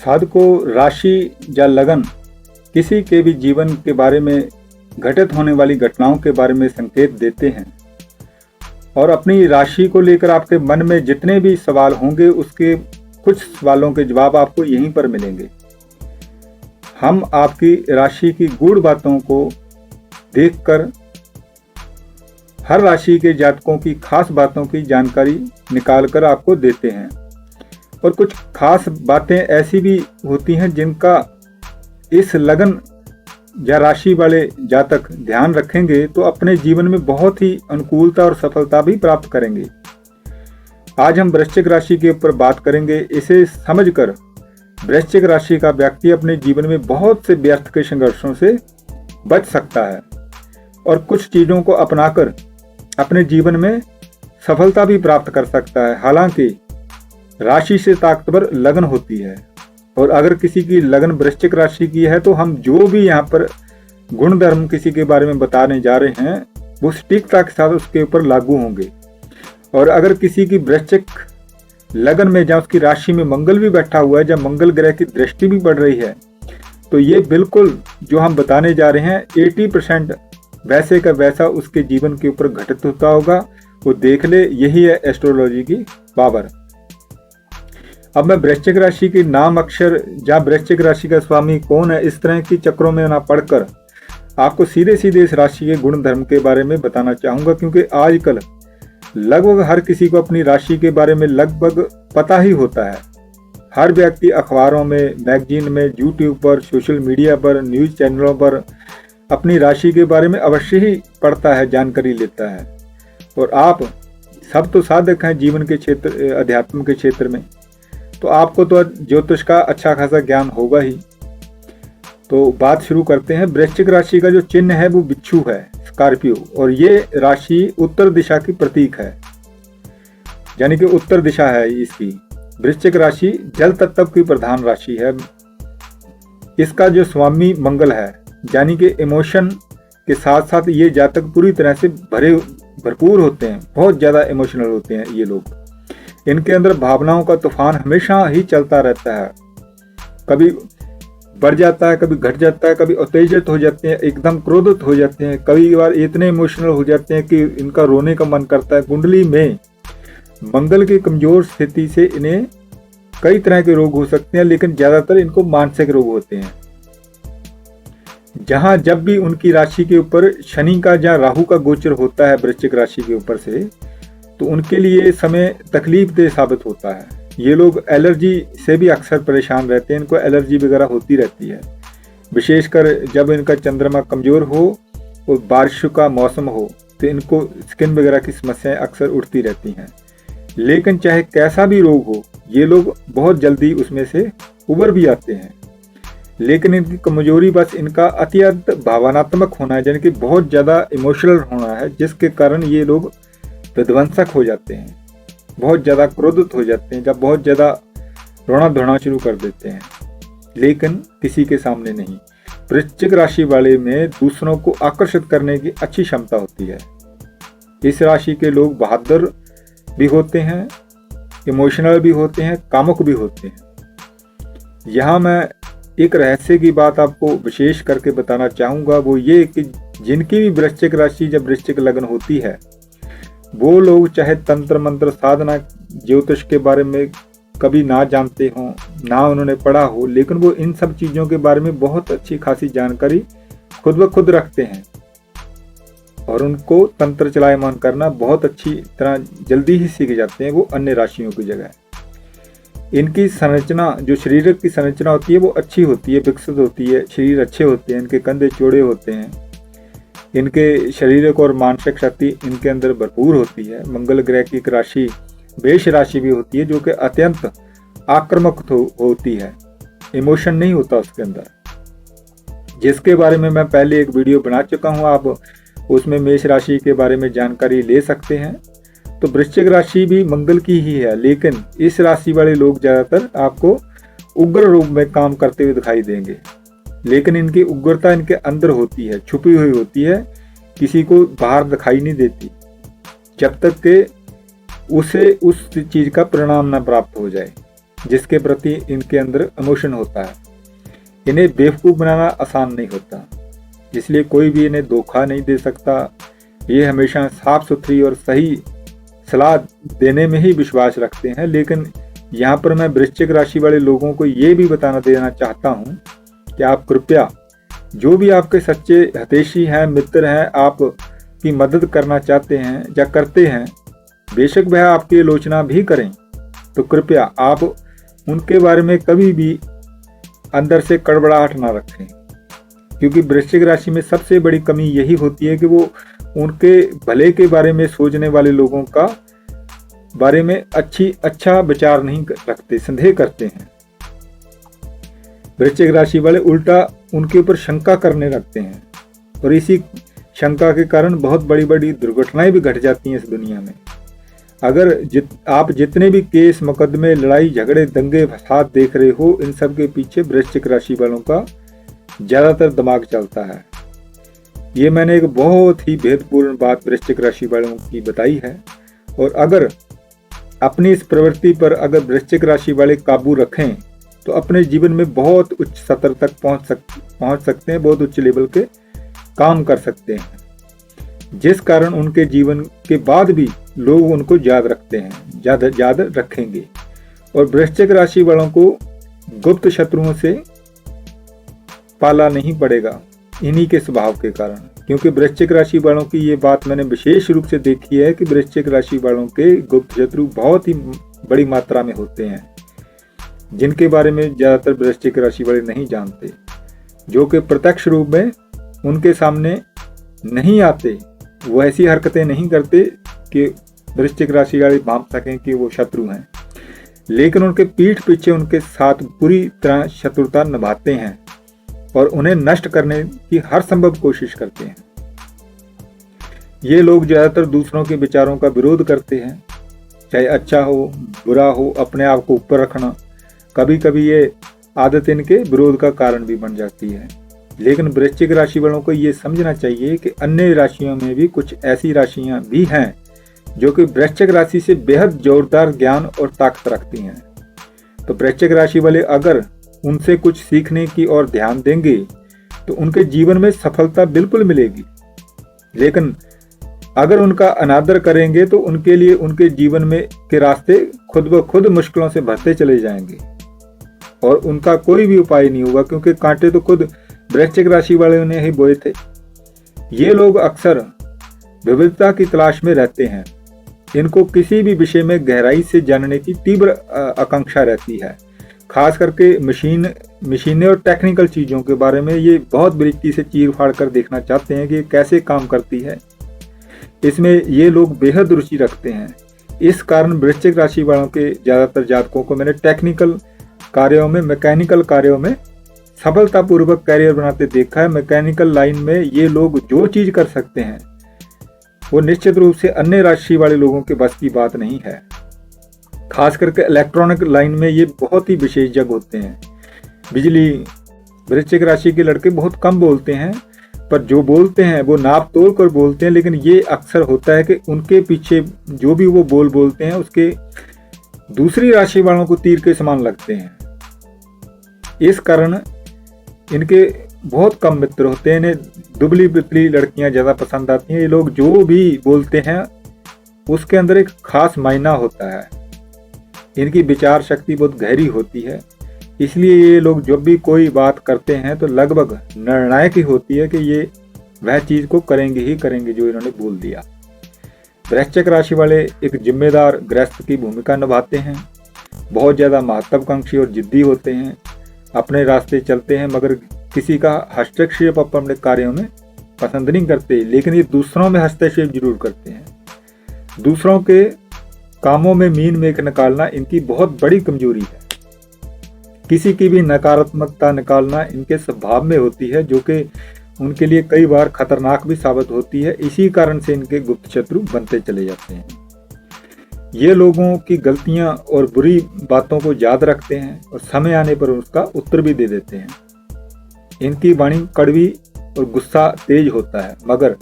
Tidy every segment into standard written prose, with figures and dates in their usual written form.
साधक को राशि या लगन किसी के भी जीवन के बारे में घटित होने वाली घटनाओं के बारे में संकेत देते हैं और अपनी राशि को लेकर आपके मन में जितने भी सवाल होंगे उसके कुछ सवालों के जवाब आपको यहीं पर मिलेंगे। हम आपकी राशि की गूढ़ बातों को देखकर हर राशि के जातकों की खास बातों की जानकारी निकालकर आपको देते हैं और कुछ खास बातें ऐसी भी होती हैं जिनका इस लगन या राशि वाले जातक ध्यान रखेंगे तो अपने जीवन में बहुत ही अनुकूलता और सफलता भी प्राप्त करेंगे। आज हम वृश्चिक राशि के ऊपर बात करेंगे। इसे समझकर वृश्चिक राशि का व्यक्ति अपने जीवन में बहुत से व्यर्थ के संघर्षों से बच सकता है और कुछ चीजों को अपनाकर अपने जीवन में सफलता भी प्राप्त कर सकता है। हालांकि राशि से ताकतवर लगन होती है और अगर किसी की लगन वृश्चिक राशि की है तो हम जो भी यहाँ पर गुण धर्म किसी के बारे में बताने जा रहे हैं वो सटीकता के साथ उसके ऊपर लागू होंगे। और अगर किसी की वृश्चिक लगन में जहाँ उसकी राशि में मंगल भी बैठा हुआ है, जब मंगल ग्रह की दृष्टि भी पड़ रही है, तो ये बिल्कुल जो हम बताने जा रहे हैं 80% वैसे का वैसा उसके जीवन के ऊपर घटित होता होगा। वो देख ले, यही है एस्ट्रोलॉजी की पावर। अब मैं वृश्चिक राशि की नाम अक्षर या वृश्चिक राशि का स्वामी कौन है इस तरह की चक्रों में ना पढ़कर आपको सीधे सीधे इस राशि के गुण धर्म के बारे में बताना चाहूंगा, क्योंकि आजकल लगभग हर किसी को अपनी राशि के बारे में लगभग पता ही होता है। हर व्यक्ति अखबारों में, मैगजीन में, यूट्यूब पर, सोशल मीडिया पर, न्यूज चैनलों पर अपनी राशि के बारे में अवश्य ही पढ़ता है, जानकारी लेता है। और आप सब तो साधक हैं जीवन के क्षेत्र, अध्यात्म के क्षेत्र में, तो आपको तो ज्योतिष का अच्छा खासा ज्ञान होगा ही। तो बात शुरू करते हैं। वृश्चिक राशि का जो चिन्ह है वो बिच्छू है, स्कॉर्पियो, और ये राशि उत्तर दिशा की प्रतीक है, यानी कि उत्तर दिशा है इसकी। वृश्चिक राशि जल तत्व की प्रधान राशि है। इसका जो स्वामी मंगल है, यानी कि इमोशन के साथ साथ ये जातक पूरी तरह से भरपूर होते हैं, बहुत ज्यादा इमोशनल होते हैं ये लोग। इनके अंदर भावनाओं का तूफान हमेशा ही चलता रहता है, कभी बढ़ जाता है, कभी घट जाता है, कभी उत्तेजित हो जाते हैं, एकदम क्रोधित हो जाते हैं, कई बार इतने इमोशनल हो जाते हैं कि इनका रोने का मन करता है। कुंडली में मंगल की कमजोर स्थिति से इन्हें कई तरह के रोग हो सकते हैं, लेकिन ज्यादातर इनको मानसिक रोग होते हैं। जहां जब भी उनकी राशि के ऊपर शनि का या राहु का गोचर होता है वृश्चिक राशि के ऊपर से, तो उनके लिए समय तकलीफ दे साबित होता है। ये लोग एलर्जी से भी अक्सर परेशान रहते हैं, इनको एलर्जी वगैरह होती रहती है, विशेषकर जब इनका चंद्रमा कमजोर हो और बारिश का मौसम हो तो इनको स्किन वगैरह की समस्याएं अक्सर उठती रहती हैं। लेकिन चाहे कैसा भी रोग हो, ये लोग बहुत जल्दी उसमें से उबर भी आते हैं। लेकिन इनकी कमजोरी बस इनका अत्यंत भावनात्मक होना है, यानी कि बहुत ज़्यादा इमोशनल होना है, जिसके कारण ये लोग विध्वंसक हो जाते हैं, बहुत ज़्यादा क्रोधित हो जाते हैं, जब बहुत ज़्यादा रोना धोना शुरू कर देते हैं, लेकिन किसी के सामने नहीं। वृश्चिक राशि वाले में दूसरों को आकर्षित करने की अच्छी क्षमता होती है। इस राशि के लोग बहादुर भी होते हैं, इमोशनल भी होते हैं, कामुक भी होते हैं। यहाँ मैं एक रहस्य की बात आपको विशेष करके बताना चाहूँगा, वो ये कि जिनकी भी वृश्चिक राशि जब वृश्चिक लगन होती है, वो लोग चाहे तंत्र मंत्र साधना ज्योतिष के बारे में कभी ना जानते हों, ना उन्होंने पढ़ा हो, लेकिन वो इन सब चीज़ों के बारे में बहुत अच्छी खासी जानकारी खुद ब खुद रखते हैं और उनको तंत्र चलायमान करना बहुत अच्छी तरह जल्दी ही सीख जाते हैं, वो अन्य राशियों की जगह। इनकी संरचना, जो शरीर की संरचना होती है, वो अच्छी होती है, विकसित होती है, शरीर अच्छे होते हैं, इनके कंधे चौड़े होते हैं, इनके शारीरिक और मानसिक शक्ति इनके अंदर भरपूर होती है। मंगल ग्रह की एक राशि मेष राशि भी होती है, जो कि अत्यंत आक्रामक होती है, इमोशन नहीं होता उसके अंदर, जिसके बारे में मैं पहले एक वीडियो बना चुका हूँ, आप उसमें मेष राशि के बारे में जानकारी ले सकते हैं। तो वृश्चिक राशि भी मंगल की ही है, लेकिन इस राशि वाले लोग ज़्यादातर आपको उग्र रूप में काम करते हुए दिखाई देंगे, लेकिन इनकी उग्रता इनके अंदर होती है, छुपी हुई होती है, किसी को बाहर दिखाई नहीं देती जब तक कि उसे उस चीज़ का परिणाम ना प्राप्त हो जाए। जिसके प्रति इनके अंदर इमोशन होता है। इन्हें बेवकूफ़ बनाना आसान नहीं होता, इसलिए कोई भी इन्हें धोखा नहीं दे सकता। ये हमेशा साफ सुथरी और सही सलाह देने में ही विश्वास रखते हैं। लेकिन यहाँ पर मैं वृश्चिक राशि वाले लोगों को ये भी बताना देना चाहता हूँ कि आप कृपया, जो भी आपके सच्चे हितैषी हैं, मित्र हैं, आपकी मदद करना चाहते हैं या करते हैं, बेशक वह आपकी आलोचना भी करें, तो कृपया आप उनके बारे में कभी भी अंदर से कड़बड़ाहट ना रखें। क्योंकि वृश्चिक राशि में सबसे बड़ी कमी यही होती है कि वो उनके भले के बारे में सोचने वाले लोगों का बारे में अच्छा विचार नहीं रखते, संदेह करते हैं। वृश्चिक राशि वाले उल्टा उनके ऊपर शंका करने लगते हैं और इसी शंका के कारण बहुत बड़ी बड़ी दुर्घटनाएं भी घट जाती हैं इस दुनिया में। अगर आप जितने भी केस, मुकदमे, लड़ाई झगड़े, दंगे फसाद देख रहे हो, इन सब के पीछे वृश्चिक राशि वालों का ज़्यादातर दिमाग चलता है। ये मैंने एक बहुत ही भेदपूर्ण बात वृश्चिक राशि वालों की बताई है। और अगर अपनी इस प्रवृत्ति पर अगर वृश्चिक राशि वाले काबू रखें तो अपने जीवन में बहुत उच्च स्तर तक पहुंच सकते हैं, बहुत उच्च लेवल के काम कर सकते हैं, जिस कारण उनके जीवन के बाद भी लोग उनको याद रखते हैं, याद रखेंगे। और वृश्चिक राशि वालों को गुप्त शत्रुओं से पाला नहीं पड़ेगा इन्हीं के स्वभाव के कारण। क्योंकि वृश्चिक राशि वालों की ये बात मैंने विशेष रूप से देखी है कि वृश्चिक राशि वालों के गुप्त शत्रु बहुत ही बड़ी मात्रा में होते हैं, जिनके बारे में ज़्यादातर वृश्चिक राशि वाले नहीं जानते, जो कि प्रत्यक्ष रूप में उनके सामने नहीं आते। वो ऐसी हरकतें नहीं करते कि वृश्चिक राशि वाले भांप सकें कि वो शत्रु हैं, लेकिन उनके पीठ पीछे उनके साथ पूरी तरह शत्रुता निभाते हैं और उन्हें नष्ट करने की हर संभव कोशिश करते हैं। ये लोग ज़्यादातर दूसरों के विचारों का विरोध करते हैं, चाहे अच्छा हो बुरा हो, अपने आप को ऊपर रखना। कभी कभी ये आदत इनके विरोध का कारण भी बन जाती है। लेकिन वृश्चिक राशि वालों को ये समझना चाहिए कि अन्य राशियों में भी कुछ ऐसी राशियां भी हैं जो कि वृश्चिक राशि से बेहद जोरदार ज्ञान और ताकत रखती हैं। तो वृश्चिक राशि वाले अगर उनसे कुछ सीखने की ओर ध्यान देंगे तो उनके जीवन में सफलता बिल्कुल मिलेगी। लेकिन अगर उनका अनादर करेंगे तो उनके लिए उनके जीवन में के रास्ते खुद ब खुद मुश्किलों से भरते चले जाएंगे और उनका कोई भी उपाय नहीं होगा, क्योंकि कांटे तो खुद वृश्चिक राशि वाले ने ही बोए थे। ये लोग अक्सर विविधता की तलाश में रहते हैं। इनको किसी भी विषय में गहराई से जानने की तीव्र आकांक्षा रहती है। खास करके मशीनें और टेक्निकल चीज़ों के बारे में ये बहुत बारीकी से चीर फाड़ कर देखना चाहते हैं कि कैसे काम करती है। इसमें ये लोग बेहद रुचि रखते हैं। इस कारण वृश्चिक राशि वालों के ज़्यादातर जातकों को मैंने टेक्निकल कार्यों में, मैकेनिकल कार्यों में सफलतापूर्वक कैरियर बनाते देखा है। मैकेनिकल लाइन में ये लोग जो चीज़ कर सकते हैं वो निश्चित रूप से अन्य राशि वाले लोगों के बस की बात नहीं है। खास करके इलेक्ट्रॉनिक लाइन में ये बहुत ही विशेषज्ञ होते हैं। बिजली, वृश्चिक राशि के लड़के बहुत कम बोलते हैं, पर जो बोलते हैं वो नाप तोल कर बोलते हैं। लेकिन ये अक्सर होता है कि उनके पीछे जो भी वो बोलते हैं उसके दूसरी राशि वालों को तीर के समान लगते हैं। इस कारण इनके बहुत कम मित्र होते हैं। इन्हें दुबली पतली लड़कियां ज़्यादा पसंद आती हैं। ये लोग जो भी बोलते हैं उसके अंदर एक खास मायना होता है। इनकी विचार शक्ति बहुत गहरी होती है, इसलिए ये लोग जब भी कोई बात करते हैं तो लगभग निर्णायक ही होती है कि ये वह चीज़ को करेंगे ही करेंगे जो इन्होंने बोल दिया। वृश्चिक राशि वाले एक जिम्मेदार गृहस्थ की भूमिका निभाते हैं, बहुत ज़्यादा महत्वाकांक्षी और जिद्दी होते हैं, अपने रास्ते चलते हैं, मगर किसी का हस्तक्षेप अपने कार्यों में पसंद नहीं करते। लेकिन ये दूसरों में हस्तक्षेप जरूर करते हैं। दूसरों के कामों में मीन मेख निकालना इनकी बहुत बड़ी कमजोरी है। किसी की भी नकारात्मकता निकालना इनके स्वभाव में होती है, जो कि उनके लिए कई बार खतरनाक भी साबित होती है। इसी कारण से इनके गुप्त शत्रु बनते चले जाते हैं। ये लोगों की गलतियां और बुरी बातों को याद रखते हैं और समय आने पर उसका उत्तर भी दे देते हैं। इनकी वाणी कड़वी और गुस्सा तेज होता है, मगर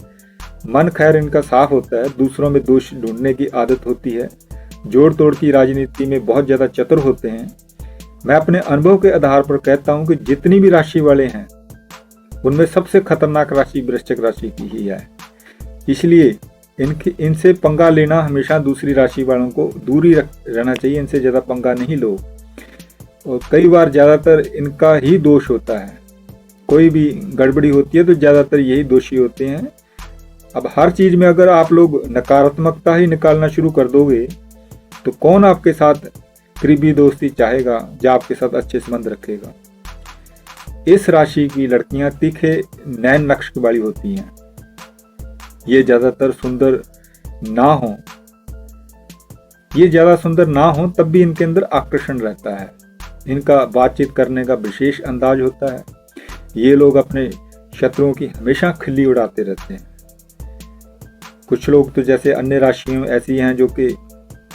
मन खैर इनका साफ होता है। दूसरों में दोष ढूंढने की आदत होती है। जोड़ तोड़ की राजनीति में बहुत ज़्यादा चतुर होते हैं। मैं अपने अनुभव के आधार पर कहता हूं कि जितनी भी राशि वाले हैं उनमें सबसे खतरनाक राशि वृश्चिक राशि की ही है। इसलिए इनसे पंगा लेना हमेशा दूसरी राशि वालों को दूर ही रहना चाहिए। इनसे ज़्यादा पंगा नहीं लो। और कई बार ज़्यादातर इनका ही दोष होता है। कोई भी गड़बड़ी होती है तो ज़्यादातर यही दोषी होते हैं। अब हर चीज़ में अगर आप लोग नकारात्मकता ही निकालना शुरू कर दोगे तो कौन आपके साथ करीबी दोस्ती चाहेगा या आपके साथ अच्छे संबंध रखेगा। इस राशि की लड़कियां तीखे नैन नक्श वाली होती हैं। ये ज़्यादातर सुंदर ना हो, ये ज़्यादा सुंदर ना हो तब भी इनके अंदर आकर्षण रहता है। इनका बातचीत करने का विशेष अंदाज होता है। ये लोग अपने शत्रुओं की हमेशा खिल्ली उड़ाते रहते हैं। कुछ लोग तो जैसे अन्य राशियों ऐसी हैं जो कि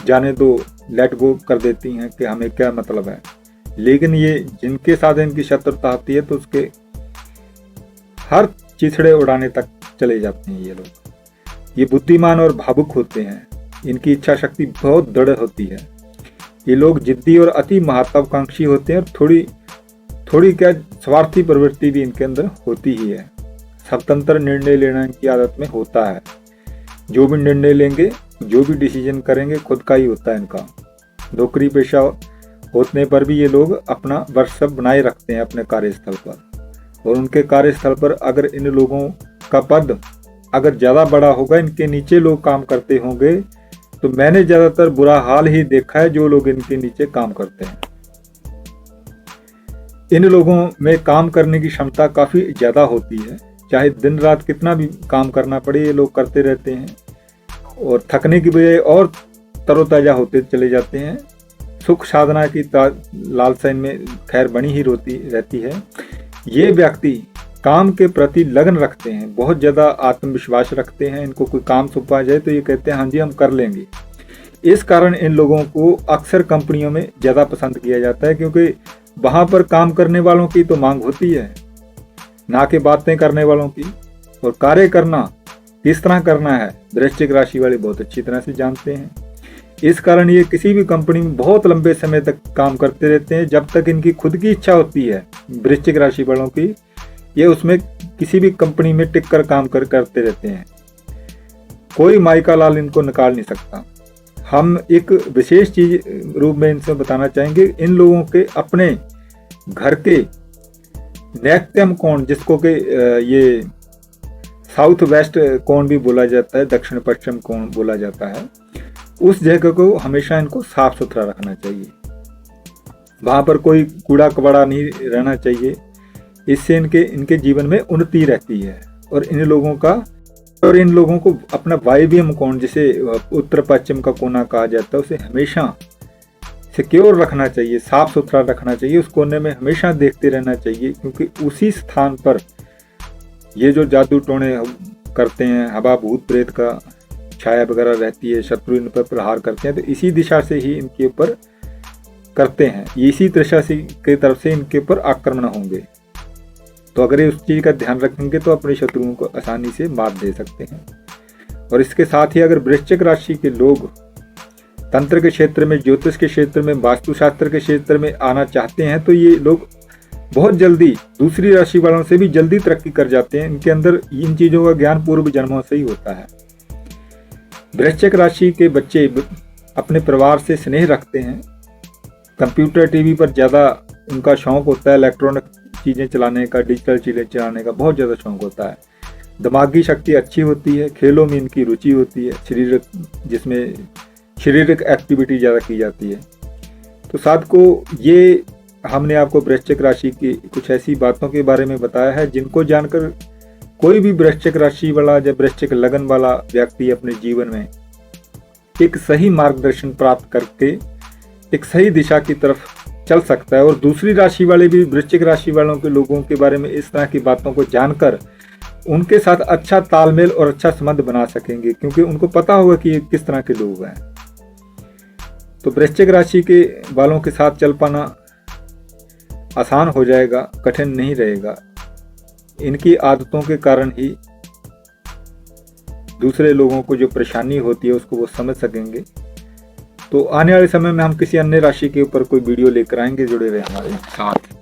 जाने दो, लेट गो कर देती हैं कि हमें क्या मतलब है। लेकिन ये जिनके साथ इनकी शत्रुता होती है तो उसके हर चिथड़े उड़ाने तक चले जाते हैं ये लोग। ये बुद्धिमान और भावुक होते हैं। इनकी इच्छा शक्ति बहुत दृढ़ होती है। ये लोग जिद्दी और अति महत्वाकांक्षी होते हैं और थोड़ी क्या स्वार्थी प्रवृत्ति भी इनके अंदर होती ही है। स्वतंत्र निर्णय लेना इनकी आदत में होता है। जो भी निर्णय लेंगे, जो भी डिसीजन करेंगे खुद का ही होता है इनका। नौकरी पेशा होने पर भी ये लोग अपना वर्चस्व बनाए रखते हैं अपने कार्यस्थल पर। और उनके कार्यस्थल पर अगर इन लोगों का पद अगर ज़्यादा बड़ा होगा, इनके नीचे लोग काम करते होंगे, तो मैंने ज़्यादातर बुरा हाल ही देखा है जो लोग इनके नीचे काम करते हैं। इन लोगों में काम करने की क्षमता काफ़ी ज़्यादा होती है। चाहे दिन रात कितना भी काम करना पड़े, ये लोग करते रहते हैं और थकने की बजाय और तरोताज़ा होते चले जाते हैं। सुख साधना की लालसा इनमें खैर बनी ही रहती है। ये व्यक्ति काम के प्रति लगन रखते हैं, बहुत ज़्यादा आत्मविश्वास रखते हैं। इनको कोई काम सौंपा जाए तो ये कहते हैं हाँ जी हम कर लेंगे। इस कारण इन लोगों को अक्सर कंपनियों में ज़्यादा पसंद किया जाता है, क्योंकि वहाँ पर काम करने वालों की तो मांग होती है, ना कि बातें करने वालों की। और कार्य करना किस तरह करना है वृश्चिक राशि वाले बहुत अच्छी तरह से जानते हैं। इस कारण ये किसी भी कंपनी में बहुत लंबे समय तक काम करते रहते हैं, जब तक इनकी खुद की इच्छा होती है वृश्चिक राशि वालों की। ये उसमें किसी भी कंपनी में टिक कर काम करते रहते हैं। कोई माइका लाल इनको निकाल नहीं सकता। हम एक विशेष चीज रूप में इनसे बताना चाहेंगे, इन लोगों के अपने घर के नैक्त्यम कोण, जिसको कि ये साउथ वेस्ट कोण भी बोला जाता है, दक्षिण पश्चिम कोण बोला जाता है, उस जगह को हमेशा इनको साफ सुथरा रखना चाहिए। वहाँ पर कोई कूड़ा कबाड़ा नहीं रहना चाहिए। इससे इनके जीवन में उन्नति रहती है। और इन लोगों को अपना वायव्यम कोण, जिसे उत्तर पश्चिम का कोना कहा जाता है, उसे हमेशा सिक्योर रखना चाहिए, साफ सुथरा रखना चाहिए। उस कोने में हमेशा देखते रहना चाहिए, क्योंकि उसी स्थान पर ये जो जादू टोने करते हैं, हवा भूत प्रेत का छाया वगैरह रहती है, शत्रु इन पर प्रहार करते हैं, तो इसी दिशा से ही इनके ऊपर करते हैं। इसी दिशा से की तरफ से इनके ऊपर आक्रमण होंगे। तो अगर ये उस चीज़ का ध्यान रखेंगे तो अपने शत्रुओं को आसानी से मात दे सकते हैं। और इसके साथ ही अगर वृश्चिक राशि के लोग तंत्र के क्षेत्र में, ज्योतिष के क्षेत्र में, वास्तुशास्त्र के क्षेत्र में आना चाहते हैं, तो ये लोग बहुत जल्दी दूसरी राशि वालों से भी जल्दी तरक्की कर जाते हैं। इनके अंदर इन चीज़ों का ज्ञान पूर्व जन्मों से ही होता है। वृश्चिक राशि के बच्चे अपने परिवार से स्नेह रखते हैं। कंप्यूटर टीवी पर ज़्यादा उनका शौक होता है, इलेक्ट्रॉनिक चीज़ें चलाने का, डिजिटल चीज़ें चलाने का बहुत ज़्यादा शौक होता है। दिमागी शक्ति अच्छी होती है। खेलों में इनकी रुचि होती है, जिसमें शारीरिक एक्टिविटी ज़्यादा की जाती है। तो साथ को ये हमने आपको वृश्चिक राशि की कुछ ऐसी बातों के बारे में बताया है जिनको जानकर कोई भी वृश्चिक राशि वाला या वृश्चिक लगन वाला व्यक्ति अपने जीवन में एक सही मार्गदर्शन प्राप्त करके एक सही दिशा की तरफ चल सकता है। और दूसरी राशि वाले भी वृश्चिक राशि वालों के लोगों के बारे में इस तरह की बातों को जानकर उनके साथ अच्छा तालमेल और अच्छा संबंध बना सकेंगे, क्योंकि उनको पता होगा कि ये किस तरह के लोग हैं। तो वृश्चिक राशि के वालों के साथ चल पाना आसान हो जाएगा, कठिन नहीं रहेगा। इनकी आदतों के कारण ही दूसरे लोगों को जो परेशानी होती है उसको वो समझ सकेंगे। तो आने वाले समय में हम किसी अन्य राशि के ऊपर कोई वीडियो लेकर आएंगे, जुड़े रहे हमारे साथ।